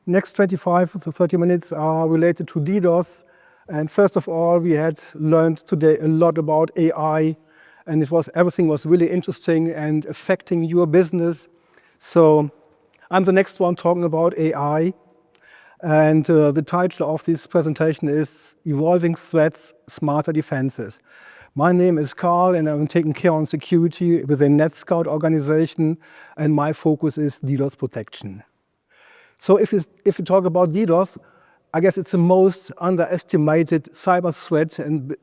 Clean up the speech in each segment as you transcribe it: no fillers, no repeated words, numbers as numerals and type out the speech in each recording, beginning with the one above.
Next 25 to 30 minutes are related to DDoS. And first of all, we had learned today a lot about AI, and everything was really interesting and affecting your business. So I'm the next one talking about AI. And the title of this presentation is Evolving Threats, Smarter Defenses. My name is Karl, and I'm taking care on security within NetScout organization, and my focus is DDoS protection. So if you talk about DDoS, I guess it's the most underestimated cyber threat and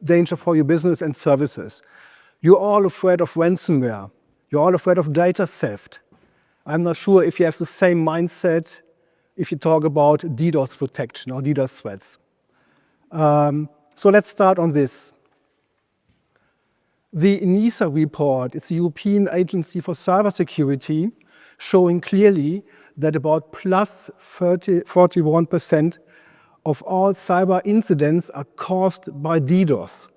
danger for your business and services. You're all afraid of ransomware. You're all afraid of data theft. I'm not sure if you have the same mindset if you talk about DDoS protection or DDoS threats. So let's start on this. The ENISA report, it's the European Agency for Cybersecurity, showing clearly that about plus 41% of all cyber incidents are caused by DDoS.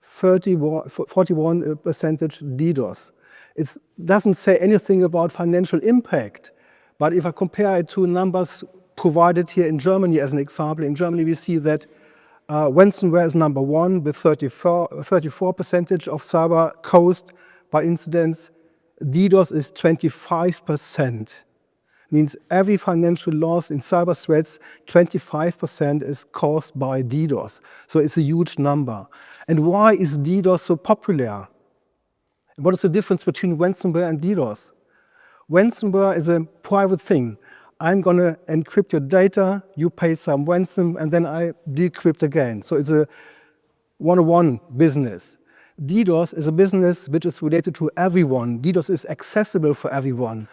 41% DDoS. It doesn't say anything about financial impact, but if I compare it to numbers provided here in Germany as an example, in Germany we see that ransomware is number one with 34% of cyber caused by incidents. DDoS is 25%. Means every financial loss in cyber threats, 25% is caused by DDoS. So it's a huge number. And why is DDoS so popular? What is the difference between ransomware and DDoS? Ransomware is a private thing. I'm going to encrypt your data, you pay some ransom, and then I decrypt again. So it's a one-on-one business. DDoS is a business which is related to everyone. DDoS is accessible for everyone.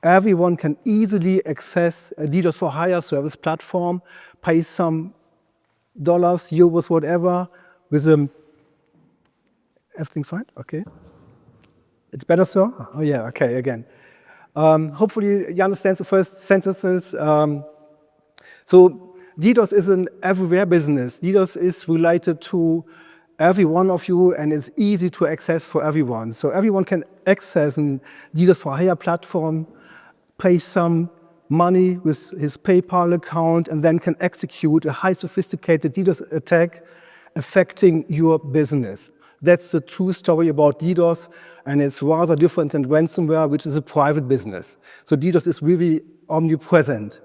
Everyone can easily access a DDoS for hire service platform, pay some dollars, euros, whatever, with everything signed? Okay. It's better so? Oh yeah, okay, again. Hopefully you understand the first sentences. So DDoS is an everywhere business. DDoS is related to every one of you, and it's easy to access for everyone. So everyone can access a DDoS for hire platform, pay some money with his PayPal account, and then can execute a high sophisticated DDoS attack affecting your business. That's the true story about DDoS, and it's rather different than ransomware, which is a private business. So DDoS is really omnipresent.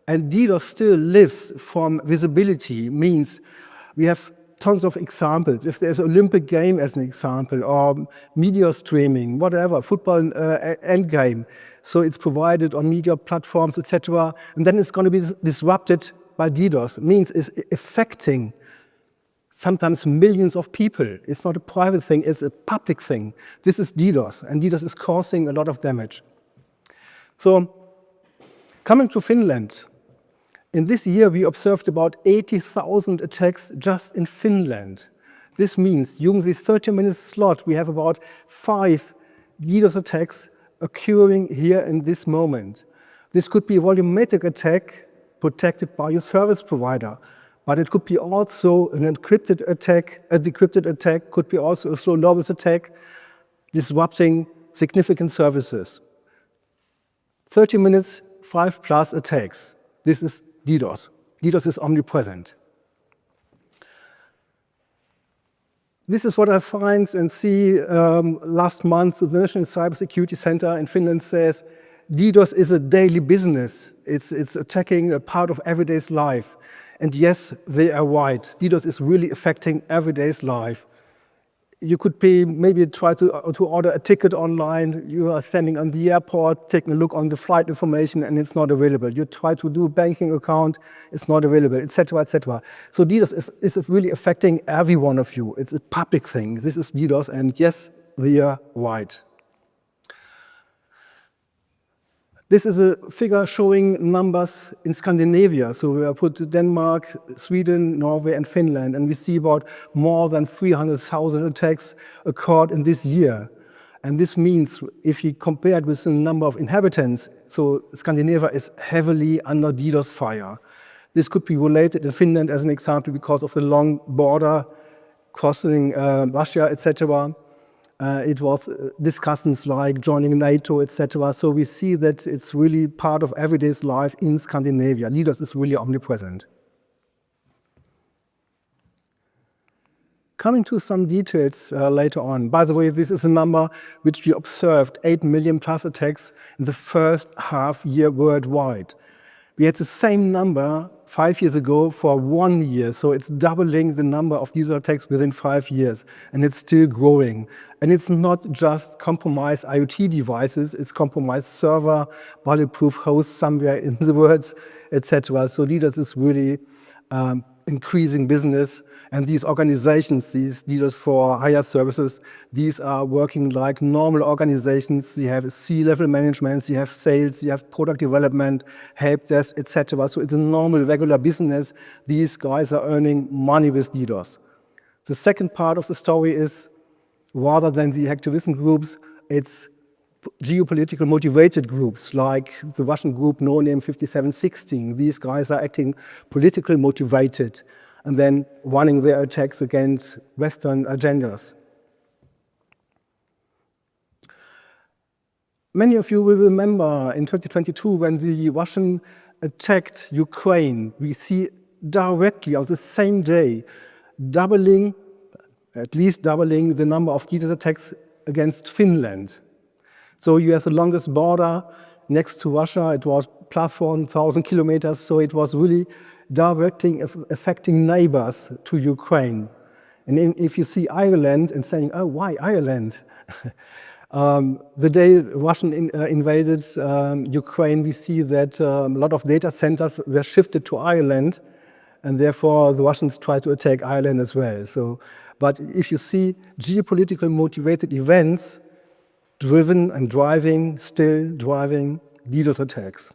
And DDoS still lives from visibility, means we have tons of examples. If there's an Olympic game as an example, or media streaming, whatever, football end game, so it's provided on media platforms, etc., and then it's going to be disrupted by DDoS. It means it's affecting sometimes millions of people. It's not a private thing, it's a public thing. This is DDoS, and DDoS is causing a lot of damage. So, coming to Finland, in this year we observed about 80,000 attacks just in Finland. This means during this 30-minute slot we have about 5 DDoS attacks occurring here in this moment. This could be a volumetric attack protected by your service provider. But it could be also an encrypted attack, a decrypted attack, could be also a slow novice attack, disrupting significant services. 30 minutes, 5+ attacks. This is DDoS. DDoS is omnipresent. This is what I find and see last month. The National Cybersecurity Center in Finland says DDoS is a daily business. It's attacking a part of everyday's life. And yes, they are right. DDoS is really affecting everyday's life. You could maybe try to order a ticket online. You are standing on the airport, taking a look on the flight information, and it's not available. You try to do a banking account, it's not available, etc., etc. So DDoS is really affecting every one of you. It's a public thing. This is DDoS, and yes, they are right. This is a figure showing numbers in Scandinavia. So we put Denmark, Sweden, Norway, and Finland, and we see about more than 300,000 attacks occurred in this year. And this means, if you compare it with the number of inhabitants, so Scandinavia is heavily under DDoS fire. This could be related in Finland, as an example, because of the long border crossing Russia, etc. It was discussions like joining NATO, etc. So we see that it's really part of everyday life in Scandinavia. DDoS is really omnipresent. Coming to some details later on. By the way, this is a number which we observed, 8 million plus attacks in the first half year worldwide. We had the same number 5 years ago for 1 year, so it's doubling the number of user attacks within 5 years, and it's still growing. And it's not just compromised IoT devices, it's compromised server, bulletproof hosts somewhere in the world, etc. So DDoS is really increasing business, and these organizations, these DDoS for hire services, these are working like normal organizations. You have C-level management, you have sales, you have product development, help desk, etc. So it's a normal, regular business. These guys are earning money with DDoS. The second part of the story is, rather than the activism groups, it's geopolitical motivated groups like the Russian group No Name 5716. These guys are acting politically motivated and then running their attacks against Western agendas. Many of you will remember in 2022 when the Russian attacked Ukraine, we see directly on the same day at least doubling the number of DDoS attacks against Finland. So you have the longest border next to Russia. It was plus 4,000 kilometers, so it was really directly affecting neighbors to Ukraine. And if you see Ireland and saying, oh, why Ireland? The day Russia invaded Ukraine, we see that a lot of data centers were shifted to Ireland, and therefore the Russians tried to attack Ireland as well. So, but if you see geopolitical motivated events, still driving DDoS attacks.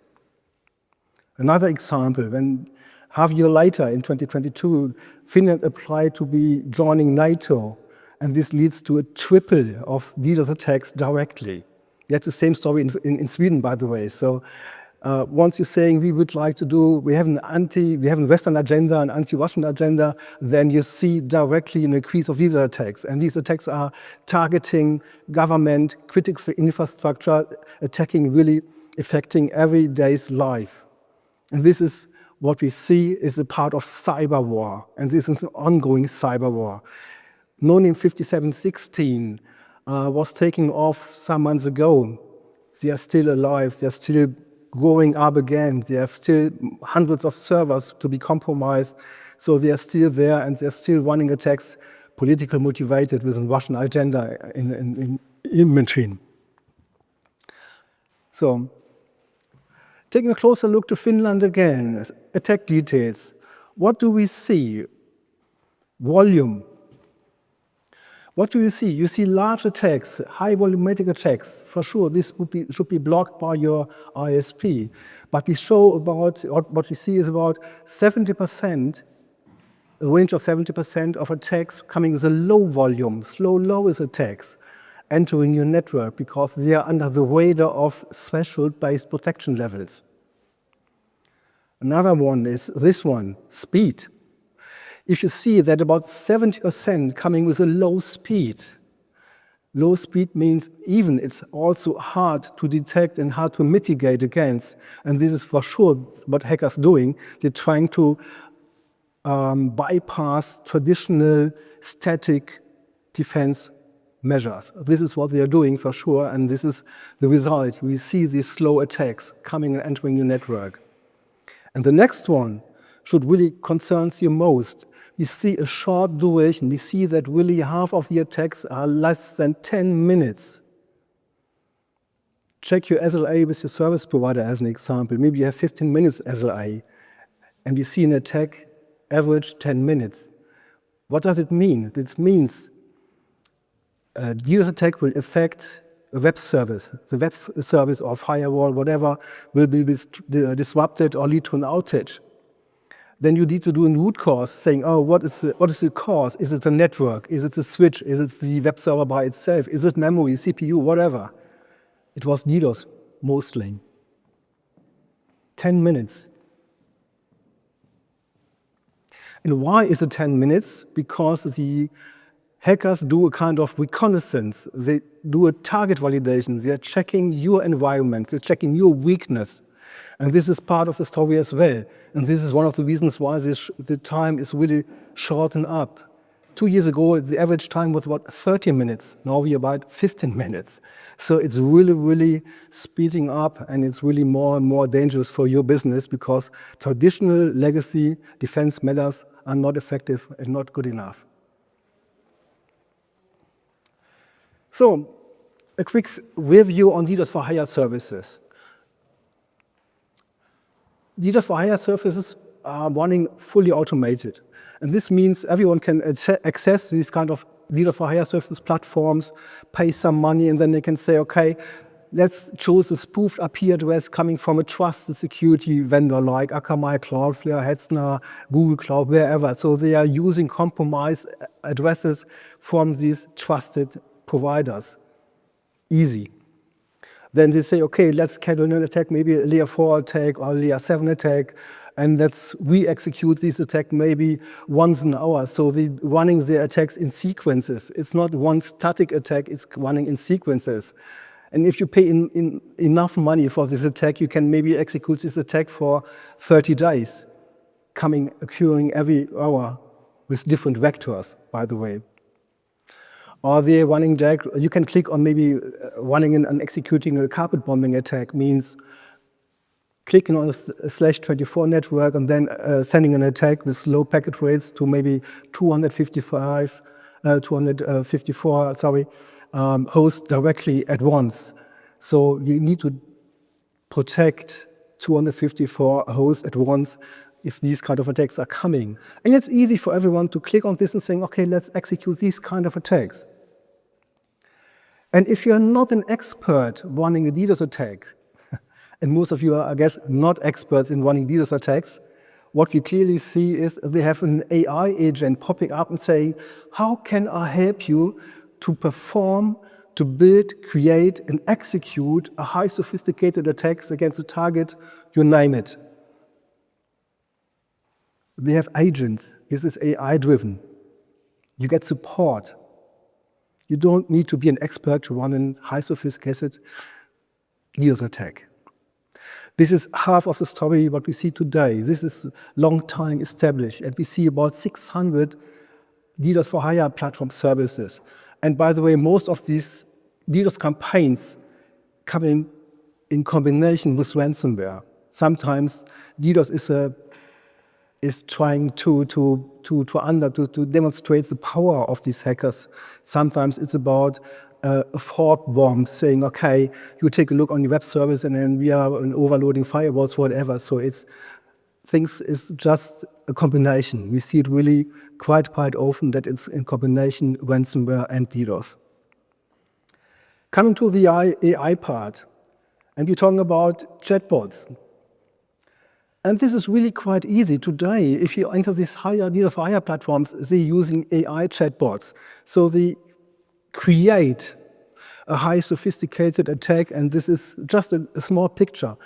Another example, when half a year later in 2022, Finland applied to be joining NATO, and this leads to a triple of DDoS attacks directly. That's the same story in Sweden, by the way. So once you're saying we have a Western agenda, an anti-Russian agenda, then you see directly an increase of these attacks. And these attacks are targeting government, critical infrastructure, really affecting everyday's life. And this is what we see is a part of cyber war. And this is an ongoing cyber war. No Name 5716 was taken off some months ago. They are still alive, they are still growing up again. There are still hundreds of servers to be compromised. So they are still there and they're still running attacks, politically motivated with a Russian agenda in between. So, taking a closer look to Finland again, attack details. What do we see? Volume. What do you see? You see large attacks, high volumetric attacks. For sure, this should be blocked by your ISP. But what we see is about 70%, a range of 70% of attacks coming with a low volume, lowest attacks, entering your network because they are under the radar of threshold-based protection levels. Another one is this one, speed. If you see that about 70% coming with a low speed means even it's also hard to detect and hard to mitigate against. And this is for sure what hackers are doing. They're trying to bypass traditional static defense measures. This is what they are doing for sure, and this is the result. We see these slow attacks coming and entering your network. And the next one should really concerns you most. We see a short duration. We see that really half of the attacks are less than 10 minutes. Check your SLA with your service provider as an example. Maybe you have 15 minutes SLA, and we see an attack average 10 minutes. What does it mean? It means a DDoS attack will affect a web service. The web service or firewall, whatever, will be disrupted or lead to an outage. Then you need to do a root cause, saying, oh, what is the cause? Is it the network? Is it the switch? Is it the web server by itself? Is it memory, CPU, whatever? It was DDoS, mostly. 10 minutes. And why is it 10 minutes? Because the hackers do a kind of reconnaissance. They do a target validation. They are checking your environment. They're checking your weakness. And this is part of the story as well. And this is one of the reasons why the time is really shortened up. 2 years ago, the average time was about 30 minutes. Now we're about 15 minutes. So it's really, really speeding up, and it's really more and more dangerous for your business because traditional legacy defense methods are not effective and not good enough. So a quick review on DDoS for hire services. DDoS for hire services are running fully automated. And this means everyone can access these kind of DDoS for hire services platforms, pay some money, and then they can say, okay, let's choose a spoofed IP address coming from a trusted security vendor like Akamai, Cloudflare, Hetzner, Google Cloud, wherever. So they are using compromised addresses from these trusted providers. Easy. Then they say, okay, let's schedule an attack, maybe a layer 4 attack or a layer 7 attack, and let's re-execute this attack maybe once an hour. So they're running their attacks in sequences. It's not one static attack, it's running in sequences. And if you pay enough money for this attack, you can maybe execute this attack for 30 days, occurring every hour with different vectors, by the way. Or they're running you can click on maybe running and executing a carpet bombing attack, means clicking on a /24 network and then sending an attack with low packet rates to maybe 254 hosts directly at once. So you need to protect 254 hosts at once if these kind of attacks are coming. And it's easy for everyone to click on this and saying, okay, let's execute these kind of attacks. And if you're not an expert running a DDoS attack, and most of you are, I guess, not experts in running DDoS attacks, what we clearly see is they have an AI agent popping up and saying, how can I help you to perform, to build, create, and execute a high sophisticated attacks against a target, you name it. They have agents. This is AI driven. You get support. You don't need to be an expert to run a high sophisticated DDoS attack. This is half of the story what we see today. This is long time established, and we see about 600 DDoS for hire platform services. And by the way, most of these DDoS campaigns come in combination with ransomware. Sometimes DDoS is trying to demonstrate the power of these hackers. Sometimes it's about a fork bomb saying, okay, you take a look on your web service and then we are overloading firewalls, whatever. So things is just a combination. We see it really quite often that it's in combination ransomware and DDoS. Coming to the AI part, and we're talking about chatbots. And this is really quite easy. Today, if you enter these DDoS for hire platforms, they're using AI chatbots. So they create a high sophisticated attack, and this is just a small picture.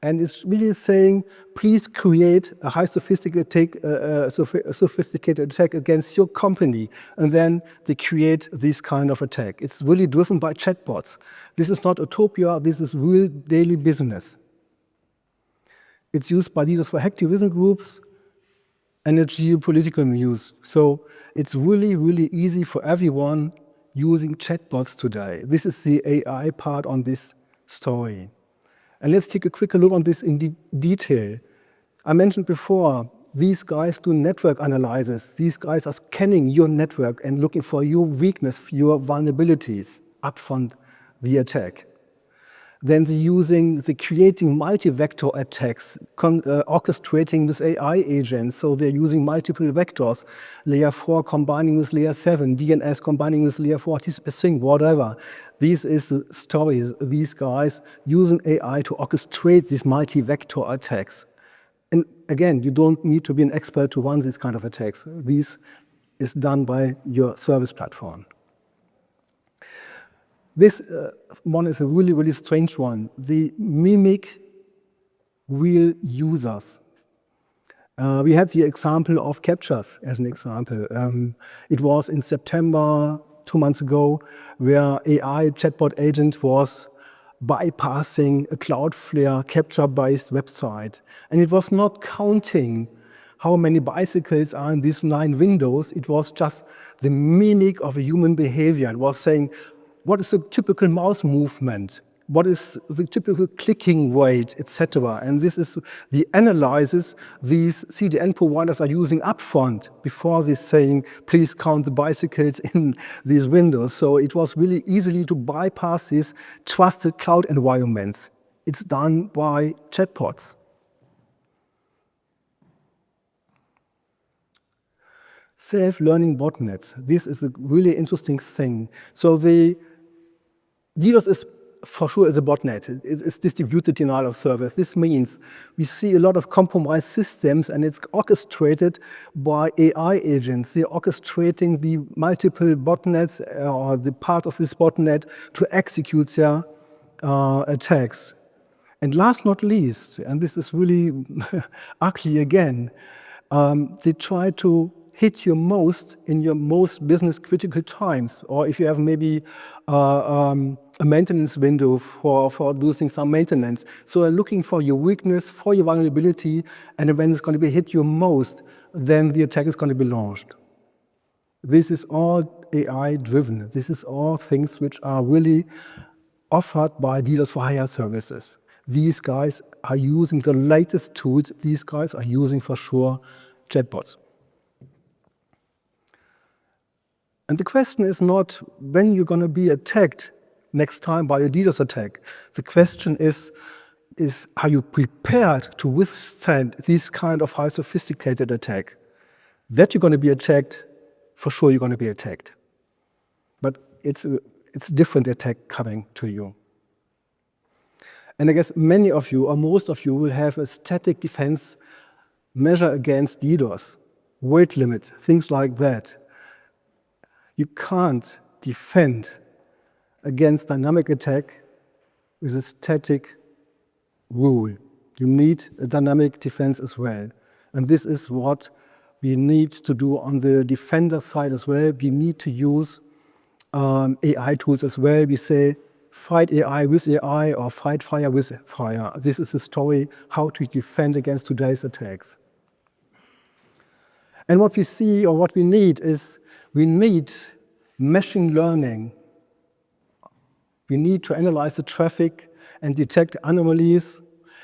And it's really saying, please create a high sophisticated attack against your company. And then they create this kind of attack. It's really driven by chatbots. This is not utopia, this is real daily business. It's used by leaders for hacktivism groups and geopolitical news. So it's really easy for everyone using chatbots today. This is the AI part on this story. And let's take a quicker look on this in detail. I mentioned before, these guys do network analysis. These guys are scanning your network and looking for your weakness, your vulnerabilities upfront the attack. Then they're creating multi-vector attacks, orchestrating with AI agents. So they're using multiple vectors, layer 4 combining with layer 7, DNS combining with layer 4, TCP/SYNC, whatever. This is the story. These guys using AI to orchestrate these multi-vector attacks. And again, you don't need to be an expert to run these kind of attacks. This is done by your service platform. This one is a really strange one. They mimic real users. We had the example of captchas as an example. It was in September 2 months ago, where AI chatbot agent was bypassing a Cloudflare captcha-based website. And it was not counting how many bicycles are in these 9 windows. It was just the mimic of a human behavior. It was saying, what is the typical mouse movement? What is the typical clicking rate, etc. And this is the analysis these CDN providers are using upfront before they're saying, please count the bicycles in these windows. So it was really easily to bypass these trusted cloud environments. It's done by chatbots. Self-learning botnets. This is a really interesting thing. So the DDoS is for sure is a botnet. It's distributed denial of service. This means we see a lot of compromised systems, and it's orchestrated by AI agents. They're orchestrating the multiple botnets or the part of this botnet to execute their attacks. And last not least, and this is really ugly again, they try to hit you most in your most business critical times, or if you have maybe a maintenance window for doing some maintenance. So they're looking for your weakness, for your vulnerability, and when it's going to be hit you most, then the attack is going to be launched. This is all AI driven. This is all things which are really offered by DDoS for hire services. These guys are using the latest tools. These guys are using for sure chatbots. And the question is not when you're going to be attacked next time by a DDoS attack. The question is are you prepared to withstand this kind of high sophisticated attack? That you're going to be attacked, for sure you're going to be attacked. But it's different attack coming to you. And I guess many of you, or most of you, will have a static defense measure against DDoS, weight limit, things like that. You can't defend against dynamic attack with a static rule. You need a dynamic defense as well. And this is what we need to do on the defender side as well. We need to use AI tools as well. We say, fight AI with AI or fight fire with fire. This is the story, how to defend against today's attacks. And what we see, or what we need, is we need machine learning. We need to analyze the traffic and detect anomalies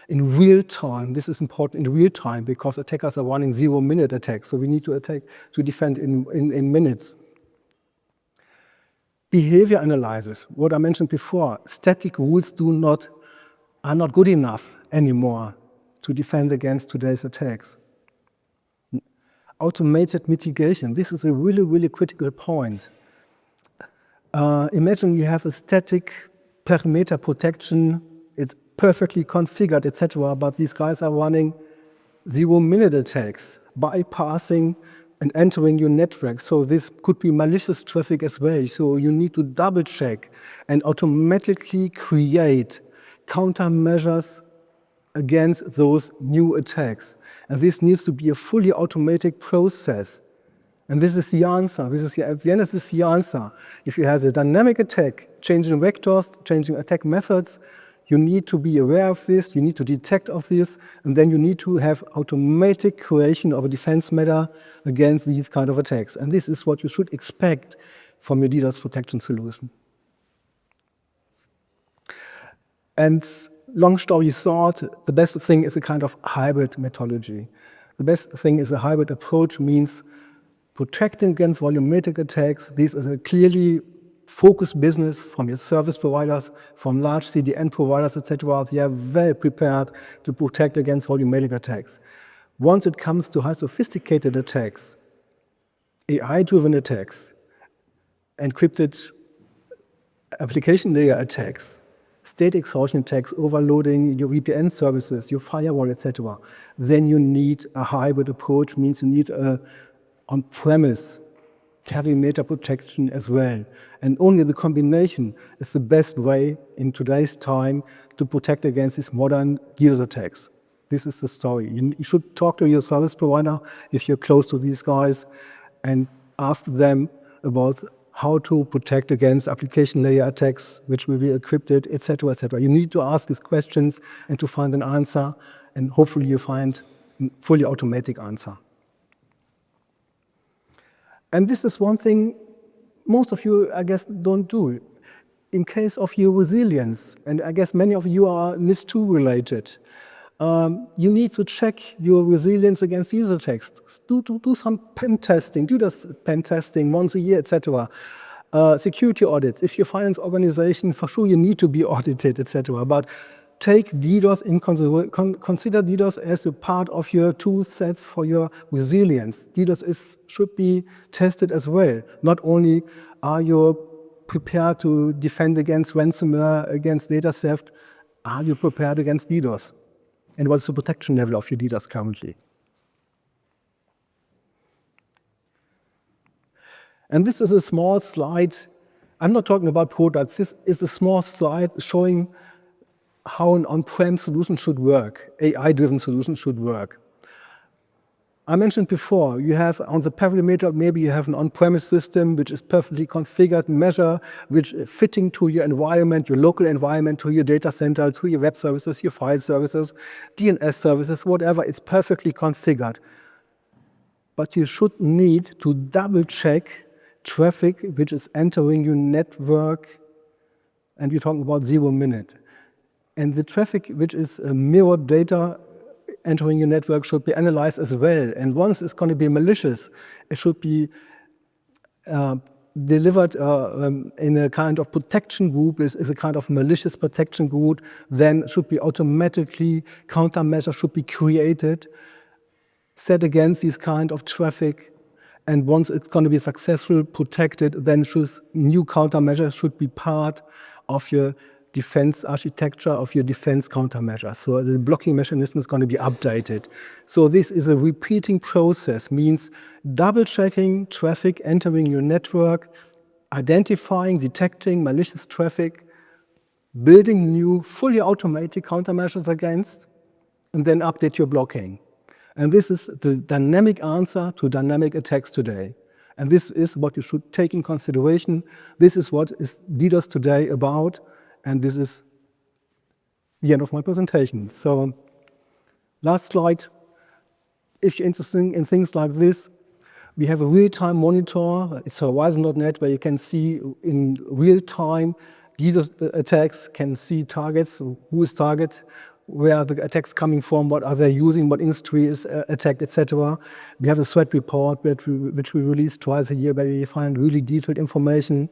in real time. This is important in real time because attackers are running 0-minute attacks. So we need to defend in minutes. Behavior analysis, what I mentioned before, static rules are not good enough anymore to defend against today's attacks. Automated mitigation, this is a really, really critical point. Imagine you have a static perimeter protection, it's perfectly configured, etc., but these guys are running 0-minute attacks, bypassing and entering your network. So this could be malicious traffic as well. So you need to double check and automatically create countermeasures against those new attacks. And this needs to be a fully automatic process. And this is the answer. At the end, this is the answer. If you have a dynamic attack, changing vectors, changing attack methods, you need to be aware of this, you need to detect of this, and then you need to have automatic creation of a defense matter against these kind of attacks. And this is what you should expect from your DDoS protection solution. And long story short, the best thing is a kind of hybrid methodology. The best thing is a hybrid approach, means protecting against volumetric attacks. This is a clearly focused business from your service providers, from large CDN providers, etc. They are well prepared to protect against volumetric attacks. Once it comes to high sophisticated attacks, AI-driven attacks, encrypted application layer attacks, state exhaustion attacks, overloading your VPN services, your firewall, etc., then you need a hybrid approach, means you need a on-premise perimeter protection as well. And only the combination is the best way in today's time to protect against these modern DDoS attacks. This is the story. You should talk to your service provider if you're close to these guys and ask them about how to protect against application layer attacks, which will be encrypted, etc., etc. You need to ask these questions and to find an answer, and hopefully you find a fully automatic answer. And this is one thing most of you, I guess, don't do. In case of your resilience, and I guess many of you are NIS2 related, you need to check your resilience against these attacks. Do some pen testing, do this pen testing once a year, etc. Security audits. If you're a finance organization, for sure you need to be audited, etc. But take DDoS in consider DDoS as a part of your tool sets for your resilience. DDoS should be tested as well. Not only are you prepared to defend against ransomware, against data theft, are you prepared against DDoS? And what's the protection level of your DDoS currently? And this is a small slide. I'm not talking about products. This is a small slide showing how an on-prem solution should work, AI-driven solution should work. I mentioned before, you have on the perimeter, maybe you have an on-premise system which is perfectly configured, measure, which is fitting to your environment, your local environment, to your data center, to your web services, your file services, DNS services, whatever, it's perfectly configured. But you should need to double-check traffic which is entering your network, and we're talking about 0 minute. And the traffic which is mirrored data entering your network should be analyzed as well. And once it's going to be malicious, it should be delivered in a kind of protection group, is a kind of malicious protection group, then should be automatically, countermeasures should be created, set against this kind of traffic. And once it's going to be successful, protected, then new countermeasures should be part of your defense architecture, of your defense countermeasure. So the blocking mechanism is going to be updated. So this is a repeating process, means double-checking traffic entering your network, identifying, detecting malicious traffic, building new, fully automated countermeasures against, and then update your blocking. And this is the dynamic answer to dynamic attacks today. And this is what you should take in consideration. This is what is DDoS today about. And this is the end of my presentation. So, last slide. If you're interested in things like this, we have a real-time monitor. It's Horizon.net, where you can see in real time DDoS attacks, can see targets, who is target, where are the attacks coming from, what are they using, what industry is attacked, etc. We have a threat report which we release twice a year, where we find really detailed information.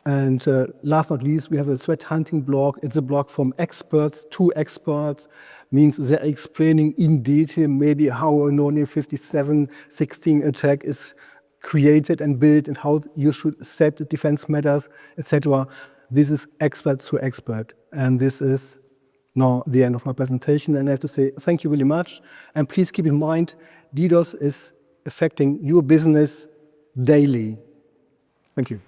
And last but not least, we have a threat hunting blog. It's a blog from experts to experts, means they're explaining in detail maybe how a Noname 5716 attack is created and built and how you should set the defense matters, etc. This is expert to expert. And this is now the end of my presentation. And I have to say thank you really much. And please keep in mind, DDoS is affecting your business daily. Thank you.